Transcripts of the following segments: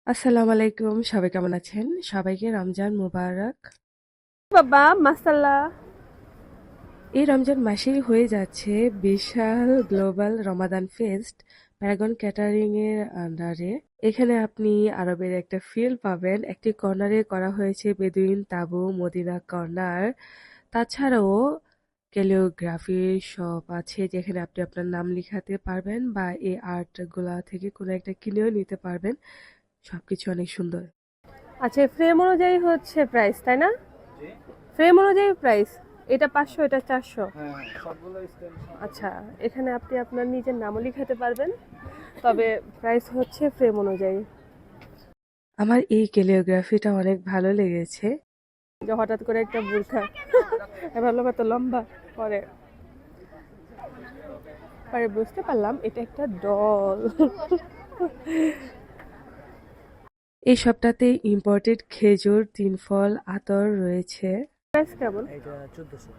আসসালামু আলাইকুম। সবাই কেমন আছেন? সবাইকে রমজান মুবারক। বাবা মাসাল্লাহ। এই রমজান মাসেই হয়ে যাচ্ছে বিশাল গ্লোবাল রমাদান ফেস্ট প্যারাগন ক্যাটারিং এর আন্ডারে। এখানে আপনি আরবের একটা ফিল পাবেন। একটি কর্নারে করা হয়েছে বেদুইন তাঁবু, মদিনা কর্নার। তাছাড়াও ক্যালিওগ্রাফি শপ আছে যেখানে আপনি আপনার নাম লিখাতে পারবেন বা এই আর্টগুলা থেকে কোনো একটা কিনেও নিতে পারবেন। সবকিছু অনেক সুন্দর। আচ্ছা, ফ্রেম অনুযায়ী হচ্ছে প্রাইস, তাই না? ফ্রেম অনুযায়ী প্রাইস। এটা 500, এটা 400। আচ্ছা, এখানে আপনি আপনার নিজের নামও লিখাতে পারবেন, তবে প্রাইস হচ্ছে ফ্রেম অনুযায়ী। আমার এই ক্যালিওগ্রাফিটা অনেক ভালো লেগেছে। যে হঠাৎ করে একটা বোরখা ভাবলাম এত লম্বা, পরে পরে বুঝতে পারলাম এটা একটা ডল। এই সপ্তাহতে ইম্পোর্টেড খেজুর, তিনফল, আতর রয়েছে। প্রাইস কেমন? এটা 1400।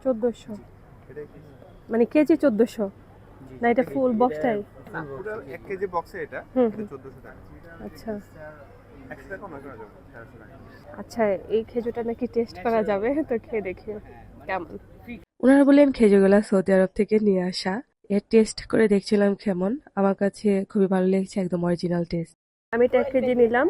1400? জি। মানে কেজি 1400? জি, না এটা ফুল বক্সটাই? না, পুরো 1 কেজি বক্সে এটা হুম এটা হুম। 1400 টাকা। আচ্ছা 100 টাকা কম করা যাবে, 1300 টাকা। আচ্ছা, এই খেজুরটা নাকি টেস্ট করা যাবে, তো খেয়ে দেখি কেমন। ওনারা বললেন খেজুরগুলা সৌদি আরব থেকে নিয়ে আসা। এর টেস্ট করে দেখছিলাম কেমন। আমার কাছে খুবই ভালো লেগেছে, একদম অরিজিনাল টেস্ট। আমি এটা 1 কেজি নিলাম।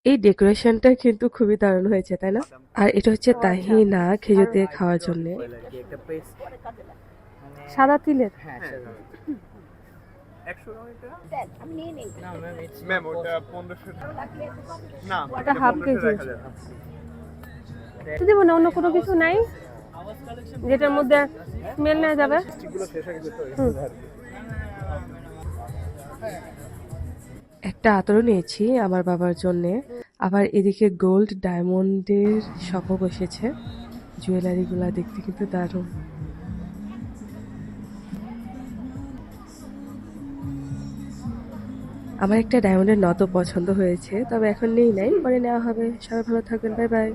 এই ডেকোরেশনটা কিন্তু খুবই দারুণ হয়েছে, তাই না? আর এটা হচ্ছে ও আচ্ছা, তাহিনা, খেজুর দিয়ে খাওয়ার জন্য। অয়েল আর কি একটা পেস্ট মানে সাদা তিলের। হ্যাঁ হ্যাঁ, সাদা। 100 গ্রাম এটা? না ম্যাম ইটস ম্যাম ওটা 1500 টাকা। না, ওটা এটা হাফ 1500 কেজি। রাখা যাবে। তো দিব না, অন্য কোনো কিছু নাই যেটার মধ্যে স্মেল নেওয়া যাবে? স্টিকগুলো শেষ হয়ে গেছে তো হুম। এই আর কি। একটা আতরও নিয়েছি আমার বাবার জন্যে। আবার এদিকে গোল্ড ডায়মন্ডের শপও বসেছে। জুয়েলারিগুলা দেখতে কিন্তু দারুণ। আমার একটা ডায়মন্ডের নথও পছন্দ হয়েছে, তবে এখন নেই নাই, পরে নেওয়া হবে। সবাই ভালো থাকবেন, বাই বাই।